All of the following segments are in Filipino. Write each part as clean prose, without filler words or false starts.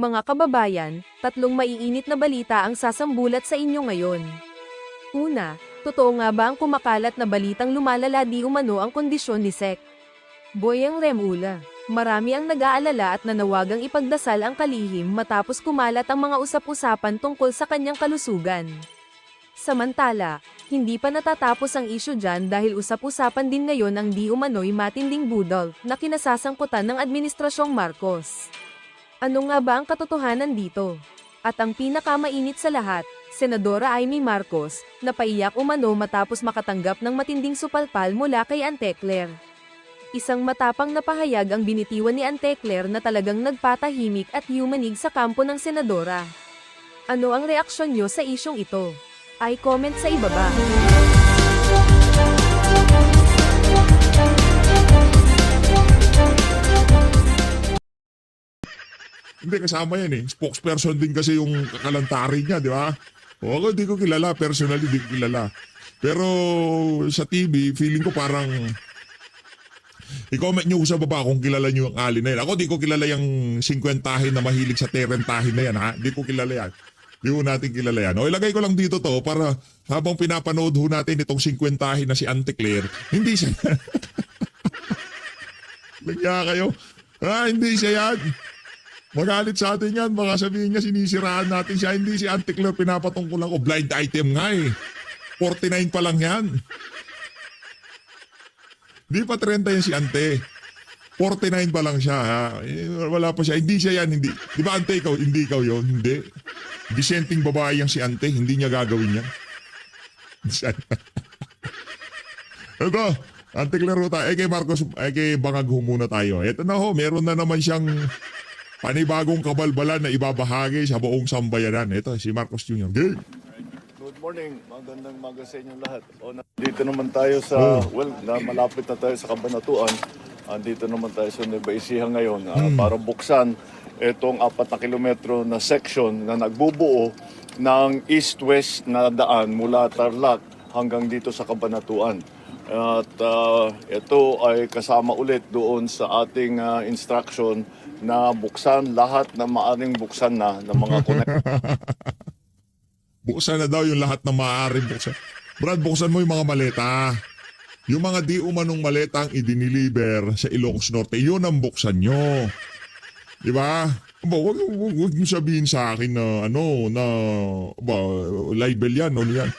Mga kababayan, tatlong maiinit na balita ang sasambulat sa inyo ngayon. Una, totoo nga ba ang kumakalat na balitang lumalala di umano ang kondisyon ni Sec. Boyang Remula? Marami ang nag-aalala at nanawagang ipagdasal ang kalihim matapos kumalat ang mga usap-usapan tungkol sa kanyang kalusugan. Samantala, hindi pa natatapos ang isyu dyan dahil usap-usapan din ngayon ang di umano'y matinding budol na kinasasangkutan ng Administrasyong Marcos. Ano nga ba ang katotohanan dito? At ang pinakamainit sa lahat, Senadora Amy Marcos, napaiyak umano matapos makatanggap ng matinding supalpal mula kay Antecler. Isang matapang na pahayag ang binitiwan ni Antecler na talagang nagpatahimik at yumanig sa kampo ng senadora. Ano ang reaksyon nyo sa isyong ito? Ay comment sa ibaba. Hindi, kasama yan eh. Spokesperson din kasi yung kakalantari niya, di ba? O ako, di ko kilala. Personally, di ko kilala. Pero sa TV, feeling ko parang... I-comment nyo sa baba kung kilala nyo yung alin na yan. Ako, di ko kilala yung 50-tahin na mahilig sa terentahin na yan, ha? Di ko kilala yan. Di ko natin kilala yan. O, ilagay ko lang dito to para habang pinapanood ho natin itong 50-tahin na si Auntie Claire, hindi siya... Lagya kayo. Hindi siya yan. Magalit sa atin yan, baka sabihin niya sinisiraan natin siya. Hindi si Auntie Claire pinapatungkulan ko. Blind item nga eh. 49 pa lang yan. Di pa 30 yan si Ante. 49 pa lang siya ha. Wala pa siya. Hindi siya yan. Hindi. Di ba Ante ikaw? Hindi ikaw yon. Hindi. Disenteng babae yang si Ante. Hindi niya gagawin yan. Ito. Ante Claire tayo. Kay Marcos. Kay Bangag muna tayo. Ito na ho. Meron na naman siyang panibagong kabalbalan na ibabahagi sa buong sambayanan. Ito, si Marcos Jr. Good. Good morning. Magandang umaga sa inyong lahat. Dito naman tayo sa, malapit na tayo sa Cabanatuan. Dito naman tayo sa Nueva Ecija ngayon para buksan itong 4 na kilometro na section na nagbubuo ng east-west na daan mula Tarlac hanggang dito sa Cabanatuan. At ito ay kasama ulit doon sa ating instruction na buksan lahat na maaring buksan na ng mga Buksan na daw yung lahat na maaaring buksan. Brad, buksan mo yung mga maleta. Yung mga di umanong maleta ang idiniliber sa Ilocos Norte, yun ang buksan nyo. Di ba? Huwag nyo sabihin sa akin na libel yan, yan.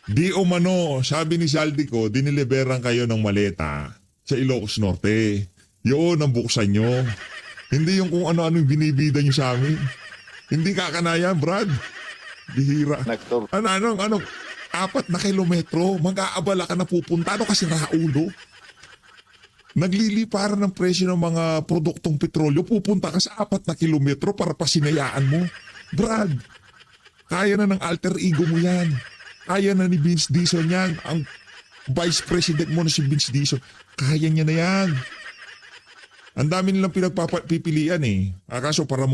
Di umano, sabi ni Saldico, diniliberan kayo ng maleta sa Ilocos Norte. Yun ang buksan nyo. Hindi yung kung ano-ano yung binibida nyo sa amin. Hindi kakanayan, Brad. Bihira. Ano, 4 na kilometro, mag-aabala ka na pupunta. Ano kasi raulo? Nagliliparan ng presyo ng mga produktong petrolyo, pupunta ka sa 4 na kilometro para pasinayaan mo. Brad, kaya na ng alter ego mo yan. Kaya na ni Vince Dizon yan. Ang vice president mo na si Vince Dizon, kaya niya na yan. Ang dami nilang pinagpapilian eh. Kaso para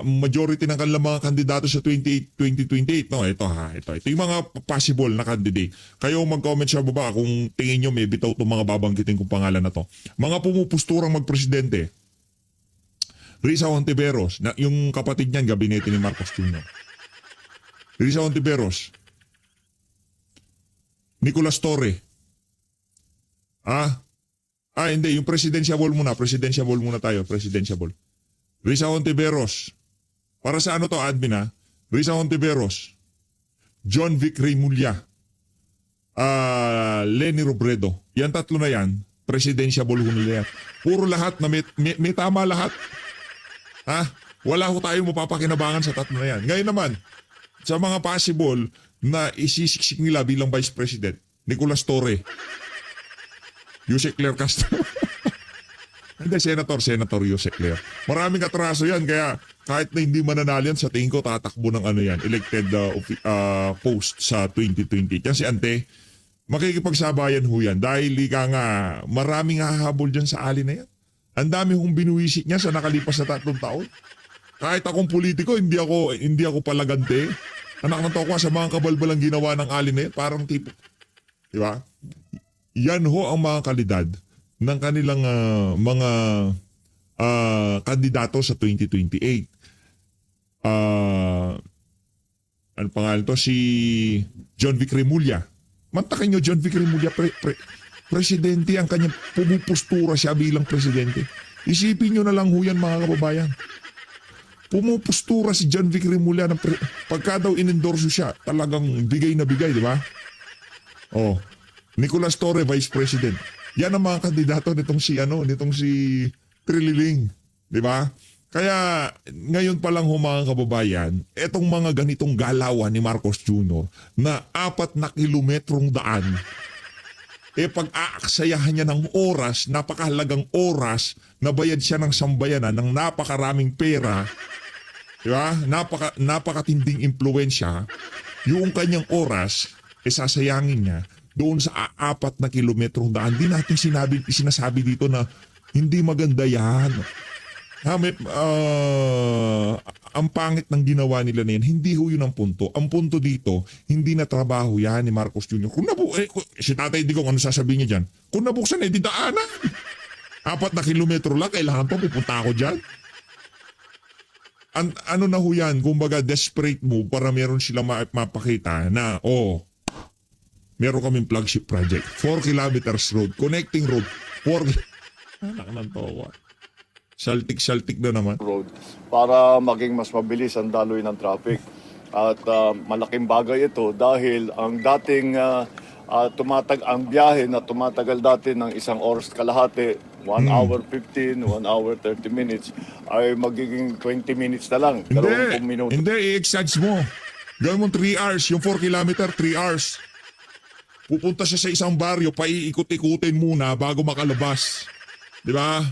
majority ng kanilang mga kandidato sa 2028. No, ito. Ito yung mga possible na candidate. Kayo mag-comment sa baba kung tingin nyo may bitaw itong mga babanggitin kong pangalan na to. Mga pumupusturang magpresidente. Risa Hontiveros, yung kapatid niyan, gabinete ni Marcos Jr. Risa Hontiveros. Nicolas Torre. Hindi. Yung presidential muna. Presidential muna tayo. Presidential. Risa Hontiveros. Para sa ano to, admin ha? Risa Hontiveros. John Vic Remulla. Lenny Robredo. Yan tatlo na yan. Presidential nila yan. Puro lahat na may tama lahat. Ha? Wala ko tayong mapapakinabangan sa tatlo na yan. Ngayon naman, sa mga possible na isisiksik nila bilang Vice President, Nicolas Torre. Yusek Claire Castro. Hindi, Senator Yusek Claire. Maraming atraso yan, kaya kahit na hindi mananalo yan, sa tingin ko tatakbo ng elected post sa 2020. Yan si Ante, makikipagsabayan ho yan dahil nga maraming hahabol dyan sa alin na yan. Ang dami hong binuwisit niya sa nakalipas na 3 taon. Kahit akong politiko, hindi ako palagante. Anak ng toko sa mga kabalbalang ginawa ng alin na yan, parang tipo. Diba? Yan ho ang mga kalidad ng kanilang mga kandidato sa 2028. Ano pangalan to? Si John Vic Remulla. Mantakin nyo, John Vic Remulla, presidente ang kanyang pumupustura siya bilang presidente. Isipin nyo na lang ho yan, mga kababayan. Pumupustura si John Vic Remulla pagka daw inendorso siya, talagang bigay na bigay, di ba? Oh, Nicolas Torre, Vice President. Yan ang mga kandidato nitong si Trililing, di ba? Kaya ngayon pa lang ho mga kababayan, etong mga ganitong galawan ni Marcos Jr. na 4 na kilometrong daan, pag-aaksayahan niya ng oras, napakahalagang oras, nabayad siya ng sambayanan ng napakaraming pera, di ba? Napakatinding impluensya, yung kanyang oras, sasayangin niya doon sa 4 na kilometrong daan. Di natin sinasabi dito na hindi maganda yan. Ang pangit ng ginawa nila na yan, hindi ho yun ang punto. Ang punto dito, hindi na trabaho yan ni Marcos Jr. Si Tatay Digong, ano sasabihin niya dyan? Kung nabuksan, di daanan. 4 na kilometro lang, kailangan pa pupunta ako dyan. Ano na ho yan, kumbaga desperate move para meron silang mapakita na, meron kaming flagship project. 4 kilometers road, connecting road. 4 anak ng towa. Saltik-saltik na naman. Road para maging mas mabilis ang daloy ng traffic. At malaking bagay ito dahil ang dating ang biyahe na tumatagal dati ng 1 oras kalahati, 1 hour 15, 1 hour 30 minutes, ay magiging 20 minutes na lang. Hindi, i-exage mo. Gawin mo 3 hours, yung 4 kilometer, 3 hours. Pupunta siya sa isang baryo, paiikot-ikutin muna bago makalabas. Di ba?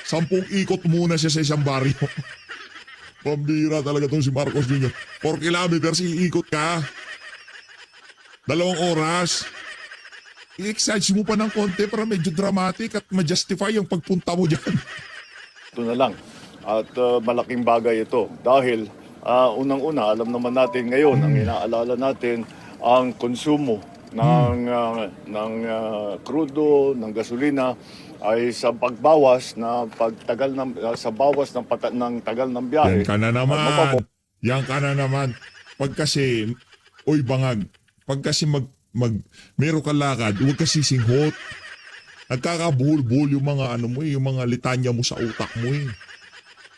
10 ikot muna siya sa isang baryo. Pambira talaga itong si Marcos Jr. 4 kilometers, iikot ka. 2 oras. I-exage mo pa ng konti para medyo dramatic at ma-justify yung pagpunta mo dyan. Ito na lang. At malaking bagay ito. Dahil unang-una, alam naman natin ngayon, ang inaalala natin, ang konsumo ng krudo, ng gasolina, ay sa pagbawas na pagtagal sa bawas ng tagal ng biyahe. Yan ka na naman. Yan ka na naman. Pag kasi, bangag. Pag kasi meron ka lakad, huwag kasi singhot. Nagkakabuhol-buhol yung mga yung mga litanya mo sa utak mo eh.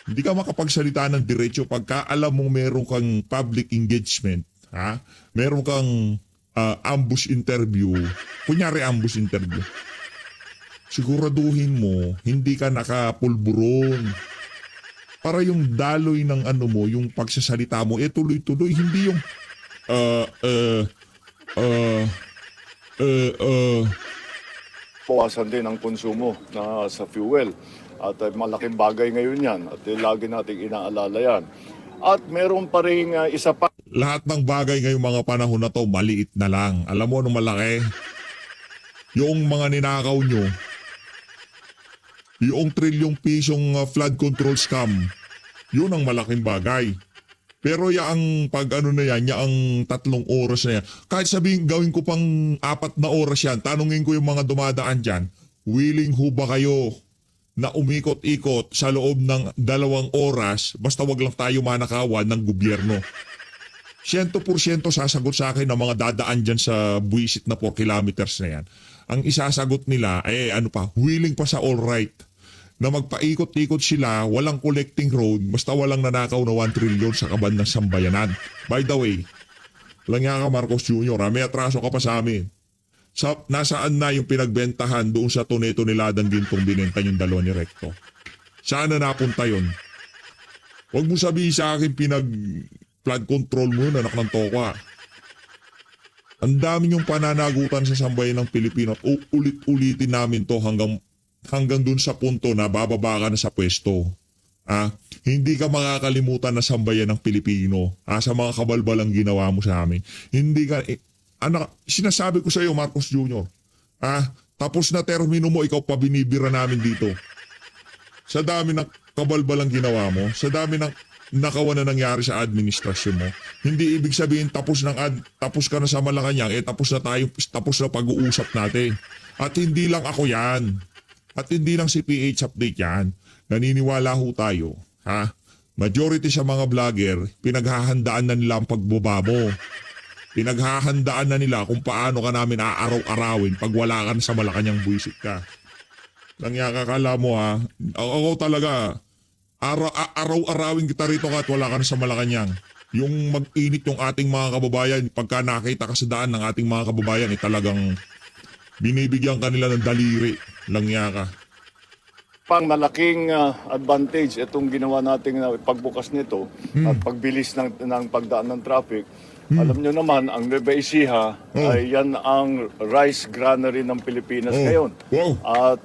Hindi ka makapagsalita ng diretso pagka alam mong meron kang public engagement, ha? Meron kang ambush interview. Kunyari ambush interview. Siguraduhin mo, hindi ka nakapulburon. Para yung daloy ng yung pagsasalita mo, tuloy-tuloy, hindi yung bawasan din ang konsumo sa fuel. At malaking bagay ngayon yan. At lagi nating inaalala yan. At meron pa rin isa pa. Lahat ng bagay ngayong mga panahon na to, maliit na lang. Alam mo anong malaki? Yung mga ninakaw nyo, yung trilyong pisong flood control scam, yun ang malaking bagay. Pero yung na yan, yung 3 oras na yan, kahit sabihin gawin ko pang 4 na oras yan, tanungin ko yung mga dumadaan dyan, willing ho ba kayo na umikot-ikot sa loob ng 2 oras, basta wag lang tayo manakawan ng gobyerno. 100% sasagot sa akin ng mga dadaan dyan sa buwisit na 4 kilometers na yan. Ang isasagot nila, willing pa sa all right. Na magpaikot-ikot sila, walang collecting road, basta walang nanakaw na 1 trillion sa kaban ng sambayanan. By the way, lang nga ka Marcos Jr., may atraso ka pa sa amin. Nasaan na yung pinagbentahan doon sa tune-tuneladang gintong binenta yung 2 ni Recto? Saan na napunta yun? Huwag mo sabihin sa akin flood control mo yun, anak ng tokwa. Ang dami yung pananagutan sa sambayan ng Pilipino at ulit-ulitin namin to hanggang dun sa punto na bababa ka na sa pwesto. Hindi ka makakalimutan na sambayan ng Pilipino sa mga kabalbalang ginawa mo sa amin. Hindi ka, sinasabi ko sa iyo Marcos Jr., tapos na termino mo, ikaw pa binibira namin dito. Sa dami ng kabalbalang ginawa mo, sa dami ng nakawan na nangyari sa administrasyon mo, hindi ibig sabihin tapos ka na sa Malacanang, tapos na pag-uusap natin. At hindi lang ako yan. At hindi lang si PH Update yan. naniniwala ho tayo, ha? Majority sa mga vlogger, pinaghahandaan na nila ang pagbaba mo. Pinaghahandaan na nila kung paano ka namin aaraw-arawin pag wala ka na sa Malacanang buwisit ka. Nangyakakala mo ha, ako talaga, araw-arawin kita rito ka at wala ka na sa Malacanang. Yung mag-init yung ating mga kababayan, pagka nakita ka sa daan ng ating mga kababayan, talagang binibigyan kanila ng daliri. Langya ka. Pang malaking advantage itong ginawa nating pagbukas nito at pagbilis ng pagdaan ng traffic. Alam nyo naman, ang Nueva Ecija ay yan ang rice granary ng Pilipinas ngayon. Wow. At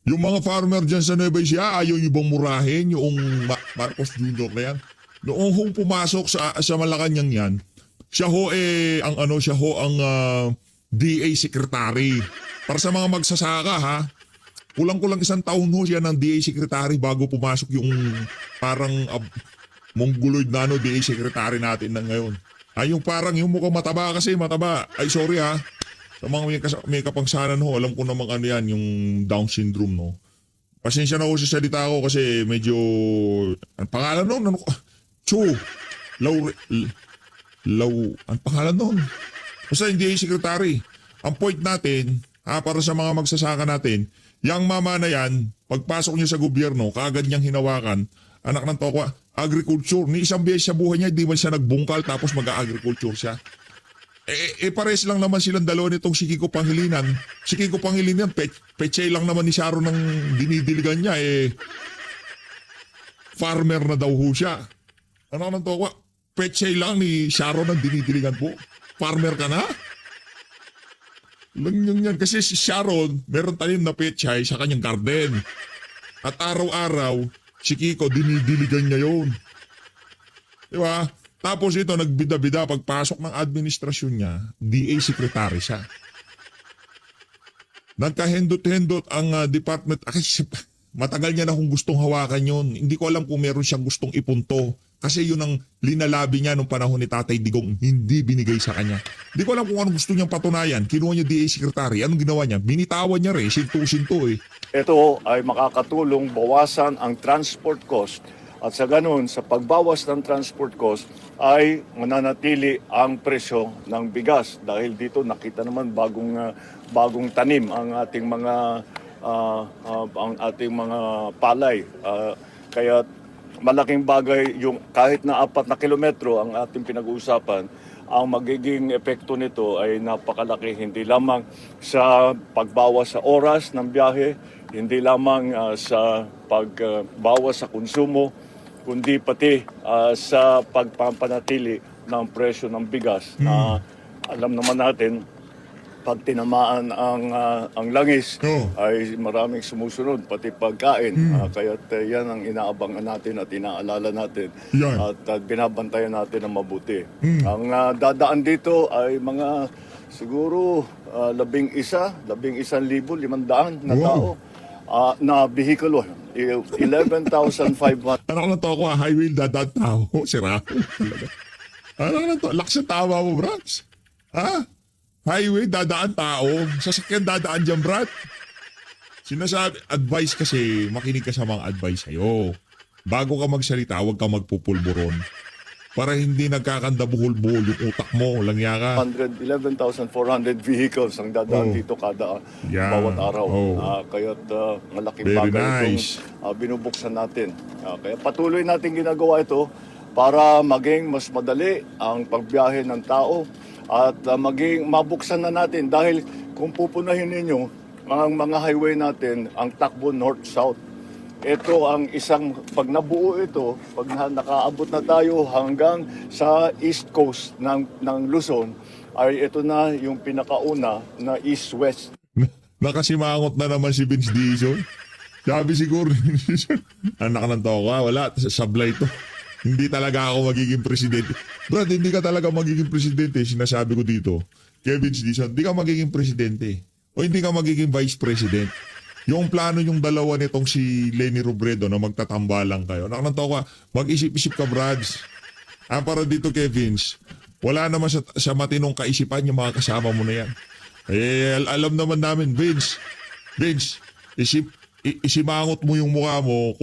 Yung mga farmer dyan sa Nueva Ecija, ayaw nyo bang murahin yung Marcos Jr. na yan? Noong hong pumasok sa Malacanang yan, siya ho ang DA secretary. Para sa mga magsasaka ha, kulang-kulang isang taon ho siya ng DA secretary bago pumasok yung parang mongoloid na DA secretary natin na ngayon. Ay yung parang yung mukhang mataba kasi, mataba. Ay sorry ha, sa mga may kapangsanan ho, alam ko namang ano yan, yung Down syndrome no. Pasensya na ho sa salita ko kasi medyo, ang pangalan nun, ano, Chu, ang pangalan nun. Basta hindi yung secretary. Ang point natin, para sa mga magsasaka natin, yang mama na yan, pagpasok niya sa gobyerno, kaagad niyang hinawakan, anak ng tokwa, agriculture. Ni isang beses sa buhay niya, di man siya nagbungkal tapos mag-agriculture siya. Pares lang naman silang dalawa nitong si Kiko Pangilinan. Si Kiko Pangilinan, peche lang naman ni Sharon ng dinidiligan niya, farmer na daw ho siya. Ano nang tokwa? Peche lang ni Sharon ang dinidiligan po. Farmer ka na? Lang yan. Kasi si Sharon, meron tanim na pechay sa kanyang garden. At araw-araw, si Kiko, dinidiligan niya yun. Diba? Tapos ito, nagbida-bida pagpasok ng administrasyon niya, DA secretary siya. Nagkahendot-hendot ang department. Kasi matagal niya na kung gustong hawakan yun. Hindi ko alam kung meron siyang gustong ipunto. Kasi yun ang linalabi niya nung panahon ni Tatay Digong, hindi binigay sa kanya. Hindi ko alam kung anong gusto niyang patunayan. Kinuha niya DA secretary. Anong ginawa niya? Binitawan niya rin. Sinto-sinto eh. ito ay makakatulong bawasan ang transport cost. At sa ganun, sa pagbawas ng transport cost ay mananatili ang presyo ng bigas. Dahil dito nakita naman bagong tanim ang ating mga palay. Kaya malaking bagay yung kahit na 4 na kilometro ang ating pinag-uusapan, ang magiging epekto nito ay napakalaki, hindi lamang sa pagbawas sa oras ng biyahe, hindi lamang sa pagbawas sa konsumo, kundi pati sa pagpapanatili ng presyo ng bigas na alam naman natin pag tinamaan ang langis ay maraming sumusunod, pati pagkain. Kaya't yan ang inaabangan natin at inaalala natin at binabantayan natin ng mabuti. Ang dadaan dito ay mga siguro 11,500 na tao na vehicle. 11,500. Ano na to ako, highway dadaan tao. Sira. Ano na to? Laks ang tawa mo, Braps. Ha? Highway, dadaan tao. Sasakyan dadaan dyan, Brad. Sinasabi, advice kasi, makinig ka sa mga advice sa'yo. Bago ka magsalita, huwag ka magpupulburon. Para hindi nagkakanda-buhol-buhol yung utak mo. Langya ka. 11,400 vehicles ang dadaan dito kada bawat araw. Kaya't malaking Very bagay nice. itong binubuksan natin. Kaya patuloy natin ginagawa ito para maging mas madali ang pagbiyahe ng tao at maging mabuksan na natin dahil kung pupunahin ninyo ang mga highway natin, ang takbo north-south. Ito ang isang, pag nabuo ito, pag nakaabot na tayo hanggang sa east coast ng Luzon, ay ito na yung pinakauna na east-west. Nakasimangot na naman si Vince Dizon. Sabi siguro ni Vince Dizon, anak ng toka, wala, sablay to. Hindi talaga ako magiging presidente. Brad, hindi ka talaga magiging presidente. Sinasabi ko dito, Kevin Dizon, hindi ka magiging presidente. O hindi ka magiging vice president. Yung plano yung dalawa nitong si Leni Robredo na magtatambalang kayo. Nakananto ka, mag-isip-isip ka, Brads. Para dito, Kevins, wala naman sa matinong kaisipan yung mga kasama mo na yan. Alam naman namin, Vince, isimangot mo yung mukha mo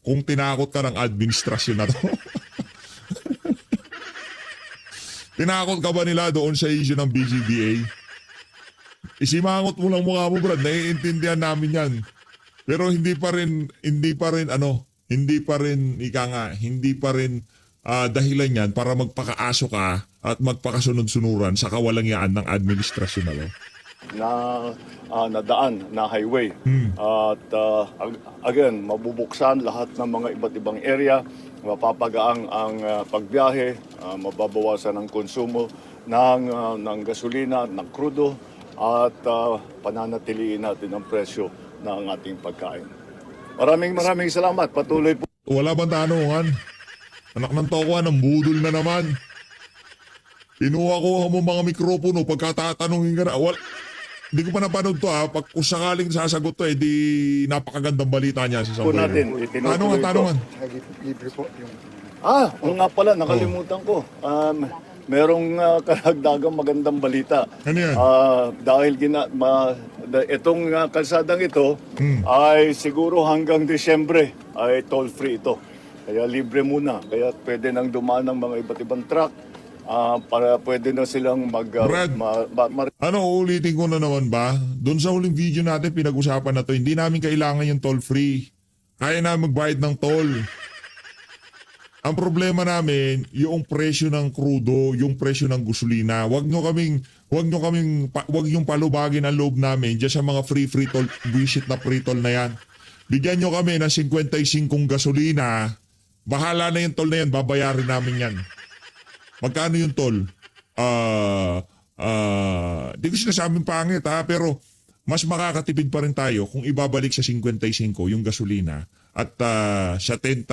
kung tinakot ka ng administrasyon na to. Tinakot ka ba nila doon sa issue ng BGDA? Isimangot mo lang mukha mo, Brad. Naiintindihan namin yan. Pero hindi pa rin dahilan yan para magpakaaso ka at magpakasunod-sunuran sa kawalangyaan ng administrasyon na lo. Na daan na highway. At again, mabubuksan lahat ng mga iba't ibang area, mapapagaang ang pagbiyahe, mababawasan ang konsumo ng gasolina, ng krudo, at pananatiliin natin ang presyo ng ating pagkain. Maraming salamat. Patuloy po. Wala bang tanungan? Anak ng tokuan, ang budol na naman. Kinuha mo mga mikropono pagkatatanungin ka na. Hindi ko pa napanood to ha. Pag kung sakaling sasagot to, di napakagandang balita niya sa Po Sambayan. natin, itinutuloy Tanungan. Libre po yung... Oo nga pala, nakalimutan ko. Merong karagdagang magandang balita. Ano yan? Dahil itong kalsadang ito ay siguro hanggang Disyembre ay toll-free ito. Kaya libre muna. Kaya pwede nang dumaan ng mga iba't ibang truck para pwede na silang Brad, ulitin ko na naman ba? Doon sa huling video natin, pinag-usapan na to, hindi namin kailangan yung toll-free. Kaya na magbayad ng toll. Ang problema namin, yung presyo ng krudo, yung presyo ng gasolina. Wag yung palubagin ang loob namin diyan sa mga free toll, bullshit na free toll na yan. Bigyan nyo kami ng 55 gasolina, bahala na yung toll na yan, babayarin namin yan. Magkano yung toll? Di ko sinasabing pangit ha, pero mas makakatipid pa rin tayo kung ibabalik sa 55 yung gasolina at 70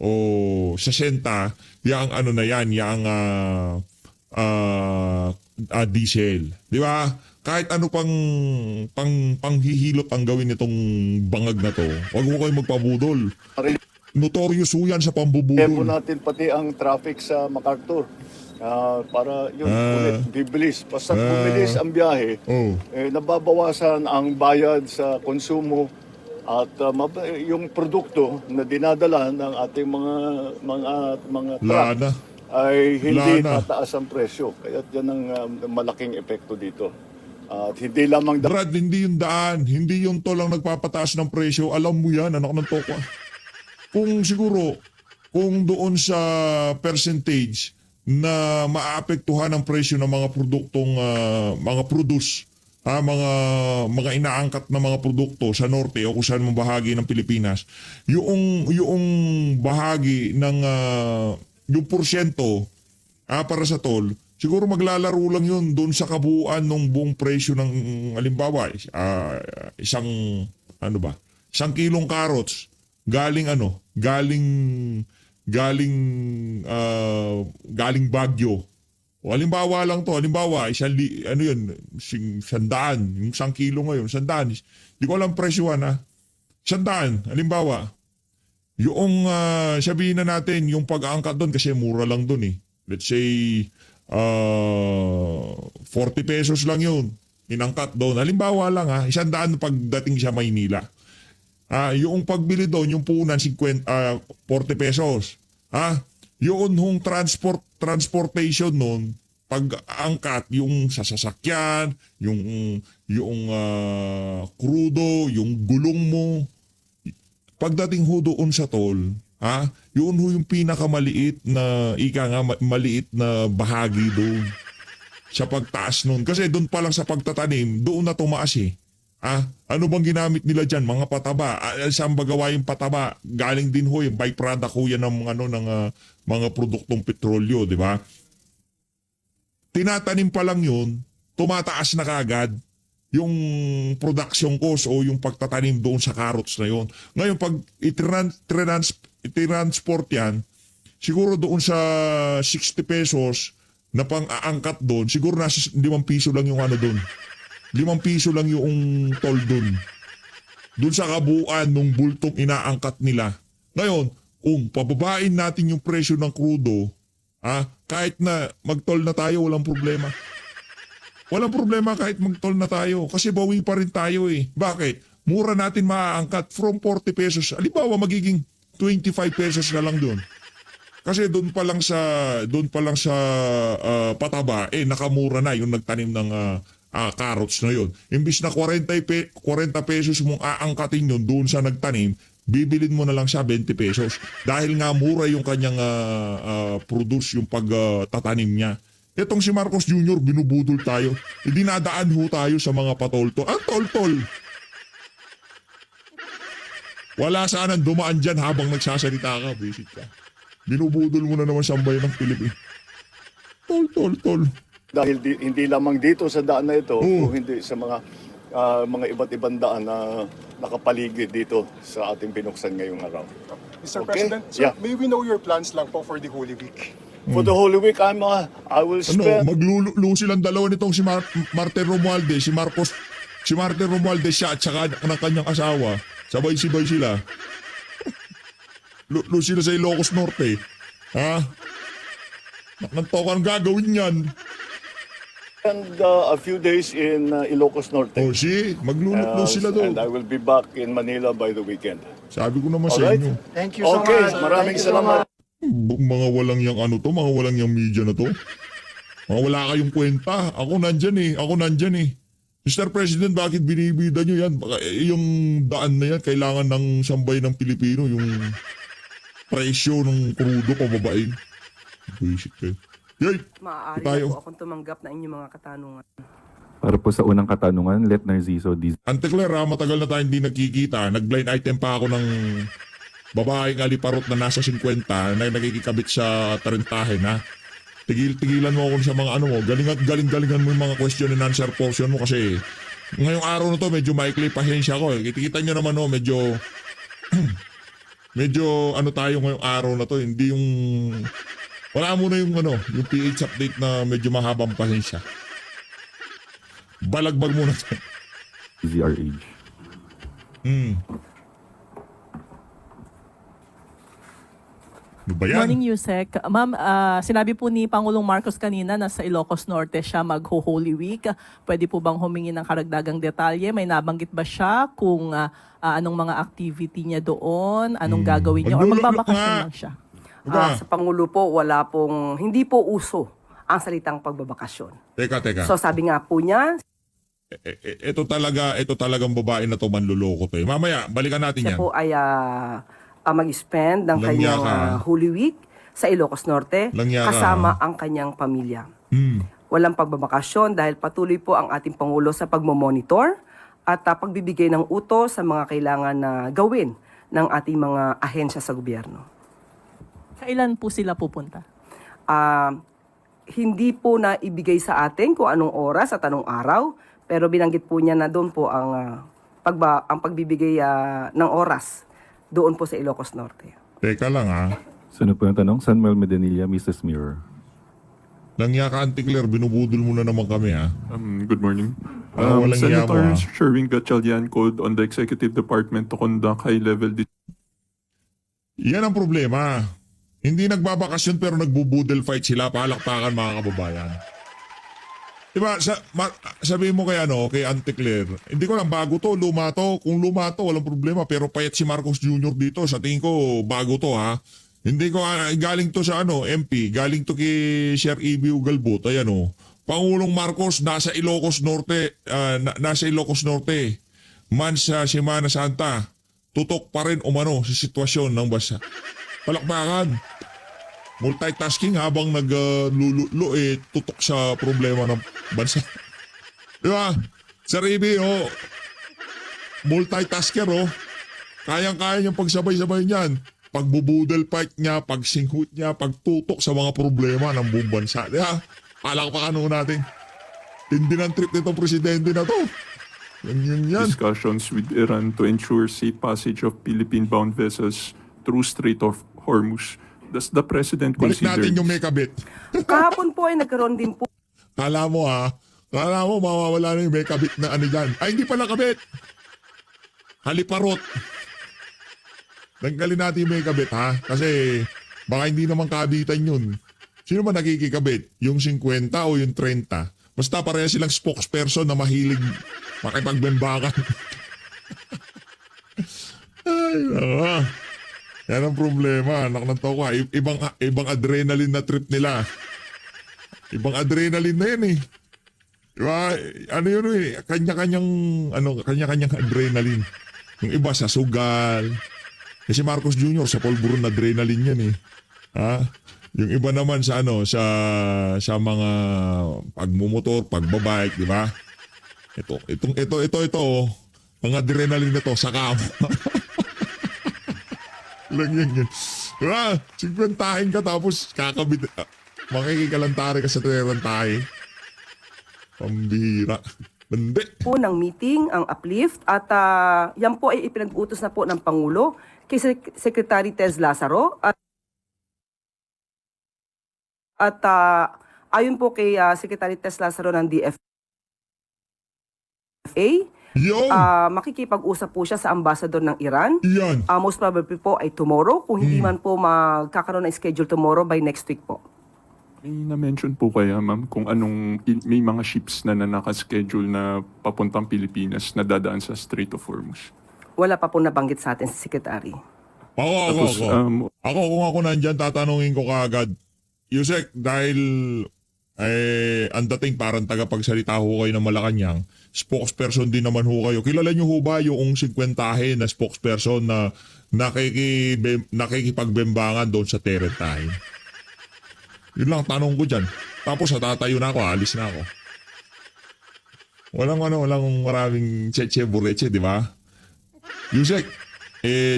o 60 yang ano na yan, yang diesel. Di ba? Kahit ano panghihilot ang gawin nitong bangag na to, wag mo kayo magpabudol. Notorious yan sa Tempo pambubudol. natin pati ang traffic sa MacArthur. Para yun, ulit, bibilis. Basta bumilis ang biyahe, nababawasan ang bayad sa konsumo at yung produkto na dinadala ng ating mga truck Lana. ay hindi Lana. tataas ang presyo. Kaya yan ang malaking epekto dito. At hindi lamang Brad, hindi yung daan, hindi yung tol ang nagpapataas ng presyo. Alam mo yan, anak ng tokwa. Kung doon sa percentage na maapektuhan ang presyo ng mga produktong mga inaangkat na mga produkto sa norte o kung saan mang bahagi ng Pilipinas, yung bahagi ng yung porsyento para sa toll, siguro maglalaro lang yun doon sa kabuuan ng buong presyo ng halimbawa isang kilong carrots galing Baguio. O halimbawa lang to, sandaan, yung 1 kilo ngayon, sandaan. Di ko alam presyohan ha. Sandaan, halimbawa. Yung sabihin na natin, yung pag-aangkat doon kasi mura lang doon eh. Let's say 40 pesos lang yun. Inangkat doon. Halimbawa lang ha, 100 pagdating sa Maynila. Yung pagbili doon, yung punan 40 pesos. Yun hong transportation nun, pag-angkat, yung sasakyan, yung krudo, yung gulong mo. Pagdating ho doon sa toll, yun ho yung pinakamaliit na, maliit na bahagi doon sa pagtaas nun. Kasi doon pa lang sa pagtatanim, doon na tumaas eh. Ano bang ginamit nila dyan? Mga pataba. Saan ba gawa yung pataba? Galing din ho yung byproduct ho yan ng mga produktong petrolyo, di ba? Tinatanim pa lang yun, tumataas na kagad yung production cost o yung pagtatanim doon sa carrots na yun. Ngayon, pag i-transport yan, siguro doon sa 60 pesos na pang-aangkat doon, siguro nasa 5 piso lang yung doon. 5 piso lang yung toll doon. Doon sa kabuuan ng bultong inaangkat nila. Ngayon, kung pababain natin yung presyo ng krudo, kahit na mag-toll na tayo, walang problema. Walang problema kahit mag-toll na tayo kasi bawi pa rin tayo eh. Bakit? mura natin maaangkat from 40 pesos. Halimbawa, magiging 25 pesos na lang doon. Kasi doon pa lang sa pataba, nakamura na yung nagtanim ng carrots na yun. Imbis na 40 pesos mong aangkatin yun doon sa nagtanim, bibilin mo na lang siya 20 pesos. Dahil nga mura yung kanyang produce, yung pagtatanim niya. Itong si Marcos Jr., binubudol tayo. Dinadaan ho tayo sa mga patoltol. Ang toltol! Wala sanang dumaan dyan habang nagsasalita ka, visit ka. Binubudol mo na naman sambayan ng Pilipinas. Tol. Dahil hindi lamang dito sa daan na ito, Oo. kung hindi sa mga iba't ibang daan na nakapaligid dito sa ating binuksan ngayong araw. Mr. Okay. President, sir, Yeah. may we know your plans lang po for the Holy Week? For the Holy Week, I will spend... Maglululo silang dalawa nitong si Martin Romualdez, si Martin Romualdez siya at saka ng kanyang asawa. Sabay-sibay sila. Lulo sila sa Ilocos Norte. Ha? Nantokan gagawin yan. And a few days in Ilocos Norte. Maglululo sila doon. And I will be back in Manila by the weekend. Sabi ko naman sa Alright. inyo. Thank you so Okay, much. maraming Thank you so salamat. much. Mga walang yang mga walang yang media na to. Mga wala kayong kwenta. Ako nandyan eh. Mr. President, bakit binibida nyo yan? Baka, yung daan na yan, kailangan ng sambay ng Pilipino, yung presyo ng krudo pababain. Basic kayo. Yay! Maaari Tayo. na po akong tumanggap na inyong mga katanungan. Para po sa unang katanungan, let Narciso Antecler, matagal na tayo hindi nagkikita. Nag-blind item pa ako ng babaeng aliparot na nasa 50 na nakikikabit sa tarentahin, ha? Tigilan mo ako sa mga galingan mo yung mga question and answer portion mo kasi ngayong araw na to medyo maikli pasensya ko. Kita nyo naman medyo tayo ngayong araw na to. Hindi yung wala muna yung yung PH update na medyo mahabang pasensya. Balagbag muna tayo. DZRH. Ano ba yan? Morning, Yusek. Ma'am, sinabi po ni Pangulong Marcos kanina na sa Ilocos Norte siya mag-Holy Week. Pwede po bang humingi ng karagdagang detalye? May nabanggit ba siya kung anong mga activity niya doon? Anong gagawin niya? Or Maglulok magbabakasyon nga. lang siya? Diba? Sa Pangulo po, hindi po uso ang salitang pagbabakasyon. Teka. So sabi nga po niya, Ito talagang babae na to manluloko to eh. Mamaya, balikan natin siya yan. po ay mag-spend ng Langya kanyang ka. Holy Week sa Ilocos Norte Langya ka. kasama ang kanyang pamilya. Walang pagbabakasyon dahil patuloy po ang ating Pangulo sa pagmomonitor at pagbibigay ng utos sa mga kailangan na gawin ng ating mga ahensya sa gobyerno. Kailan po sila pupunta? Hindi po na ibigay sa atin kung anong oras at anong araw, pero binanggit po niya na doon po ang pagbibigay ng oras doon po sa Ilocos Norte. Teka lang ha. Sunod po yung tanong, Samuel Medinilla, Mrs. Mirror. Langya ka, Antecler, binubudol mo na naman kami ha. Good morning. Walang iya mo, Senator ah. Sherwin Gatchalian called on the Executive Department to conduct high-level Yan ang problema. Hindi nagbabakasyon pero nagbubudel fight sila, palakpakan mga kababayan. Diba, sabihin mo kay Antecler, hindi ko lang bago to, luma to. Kung luma to, walang problema. Pero payat si Marcos Jr. dito, sa tingin ko, bago to ha. Hindi ko, galing to sa MP, galing to kay Sir E.B. Ugalbot, ayan Pangulong Marcos, nasa Ilocos Norte, man sa Semana Santa, tutok pa rin umano sa sitwasyon ng bansa. Palakpakan. Multitasking habang naglululo tutok sa problema ng bansa. Di ba? Sir Ibi, multitasker, kayang-kaya niyang pagsabay-sabay niyan. Pagbubudel fight niya, pagsinghut niya, pagtutok sa mga problema ng buong bansa. Di ba? Palakpakan natin. Hindi ng trip nitong presidente na to. Yan. discussions with Iran to ensure safe passage of Philippine-bound vessels through Strait of Hormuz. Does the President Balik consider natin yung may kabit. Kahapon po ay nagkaroon din po Kala mo mawawala na yung may kabit na dyan. Ay, hindi pala kabit. Haliparot. Tanggalin natin yung may kabit ha. Kasi baka hindi naman kabitan yun. Sino ba nakikikabit? Yung 50 o yung 30? Basta pareha silang spokesperson na mahilig makipagbembakan. nako. Yan ang problema, anak ng toka. Ibang adrenaline na trip nila. Ibang adrenaline na yan eh. Diba? Ano yun eh, kanya-kanyang adrenaline. Yung iba sa sugal. Kasi Marcos Jr. sa pulburon na adrenaline yan eh. Ha? Yung iba naman sa sa mga pagmumotor, pagbabike, di ba? Ito, ang adrenaline nito sa kamo. Lang yan. Diba? 50 ka tapos kakabit. Makikikalantari ka sa terantay. Pambira. Bandi. Po ng meeting ang uplift at yan po ay ipinag-utos na po ng Pangulo kay Secretary Tez Lazaro at ayon po kay Secretary Tez Lazaro ng DFA, Yo! makikipag-usap po siya sa ambassador ng Iran. Yan. Most probably po ay tomorrow, kung hindi man po magkakaroon ng schedule tomorrow, by next week po. May na-mention po kaya, ma'am, kung may mga ships na nakaschedule na papuntang Pilipinas na dadaan sa Strait of Hormuz? Wala pa po nabanggit sa atin si Secretary. Ako. Kung ako nandyan, tatanungin ko kaagad. Yusek, dahil ang dating parang tagapagsalita ho kayo ng Malacanang, spokesperson din naman ho kayo. Kilala nyo ho ba yung 50 na spokesperson na nakikipagbembangan doon sa terentahe? Yun lang tanong ko dyan. Tapos tatayo na ako, alis na ako. Walang maraming cheche bureche, di ba? Yusek,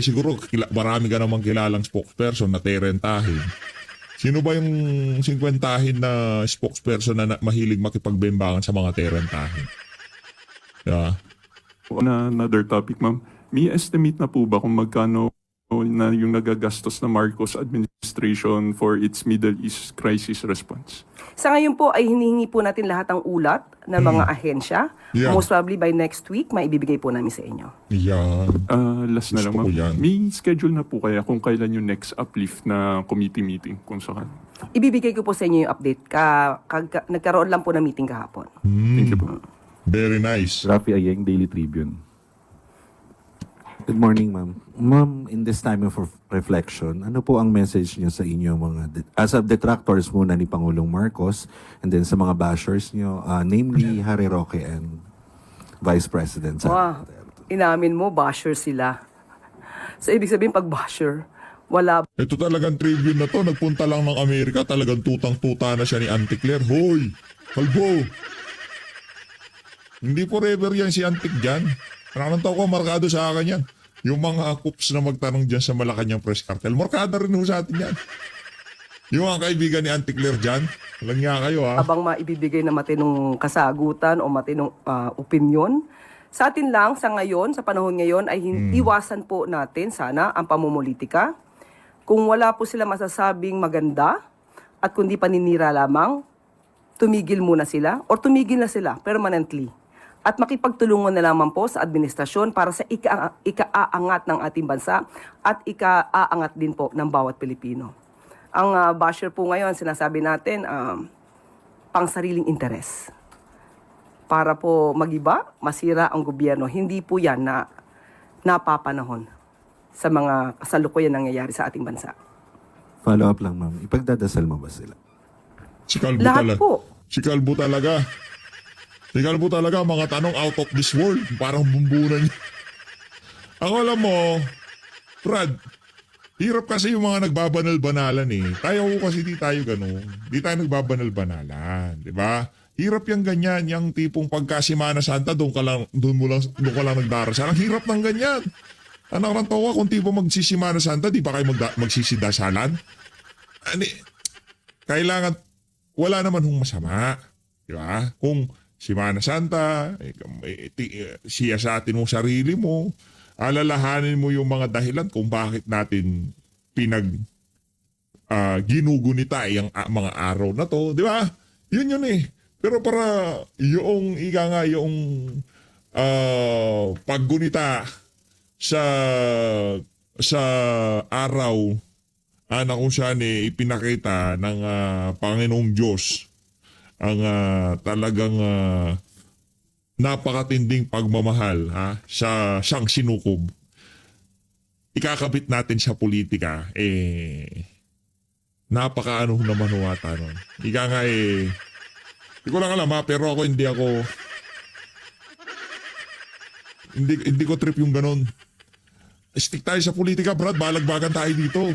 siguro marami ka namang kilalang spokesperson na terentahe. Sino ba yung 50 na spokesperson na mahilig makipagbembangan sa mga terentahe? Yeah. On another topic, ma'am, may estimate na po ba kung magkano na yung nagagastos na Marcos administration for its Middle East crisis response? Sa ngayon po ay hinihingi po natin lahat ng ulat ng mga ahensya. Yeah. Most probably by next week, maibibigay po namin sa inyo. Yan. Last na lang, Gusto ko ma'am. yan. May schedule na po kaya kung kailan yung next uplift na committee meeting kung saan? Ibibigay ko po sa inyo yung update. Nagkaroon lang po ng meeting kahapon. Thank you po. Very nice. Rafi Ayeng, Daily Tribune. Good morning, ma'am. Ma'am, in this time of reflection, ano po ang message niyo sa inyo as of detractors muna ni Pangulong Marcos and then sa mga bashers niyo, namely Harry Roque and Vice President Sara Wow, Duterte? inamin mo, basher sila. So, ibig sabihin, pag basher, wala Ito talagang tribune na to. Nagpunta lang ng Amerika. Talagang tutang-tuta na siya ni Auntie Claire. Hoy! Kalbo! Hindi forever yan si Antik dyan. Maraming tao ko, markado sa akin yan. Yung mga coops na magtanong dyan sa Malacanang Press Cartel, markada rin ho sa atin yan. Yung mga kaibigan ni Auntie Claire dyan, walang nga kayo ha. habang maibibigay na matinong kasagutan o matinong opinion. Sa atin lang, sa ngayon, sa panahon ngayon, ay iwasan po natin sana ang pamumulitika. Kung wala po sila masasabing maganda at kundi paninira lamang, tumigil muna sila or tumigil na sila permanently. At makipagtulungan na lamang po sa administrasyon para sa ika-aangat ng ating bansa at ika-aangat din po ng bawat Pilipino. Ang basher po ngayon, sinasabi natin, pang sariling interes. Para po magiba, masira ang gobyerno. Hindi po yan na napapanahon sa mga kasalukuyan nangyayari sa ating bansa. Follow up lang, ma'am. Ipagdadasal mo ba sila? Si Calvo Lahat talaga. po. Si Calvo talaga. Si Calvo talaga, mga tanong out of this world. Parang bumbunan niya. Ako alam mo, Brad, hirap kasi yung mga nagbabanal-banalan eh. Tayo kasi di tayo ganun. Di tayo nagbabanal-banalan. Di ba? Hirap yung ganyan, yung tipong pagka Semana Santa, doon ka lang nagdarasal. Ang hirap ng ganyan. Anak ng tawa, kung tipo magsisimana Santa, di ba kayo magsisidasalan? Kailangan, wala naman hong masama. Di ba? Kung Semana Santa, siyasatin mo sarili mo, alalahanin mo yung mga dahilan kung bakit natin ginugunita yung mga araw na to. Di ba? Yun eh. Pero para yung paggunita sa araw na kung saan ipinakita ng Panginoong Diyos ang talagang napakatinding pagmamahal sa siyang sinukob. ikakabit natin sa politika, napaka-ano naman huwata nun. Ika nga hindi ko lang alam ha, pero ako hindi ko trip yung ganon. Stick tayo sa politika, Brad, balagbagan tayo dito.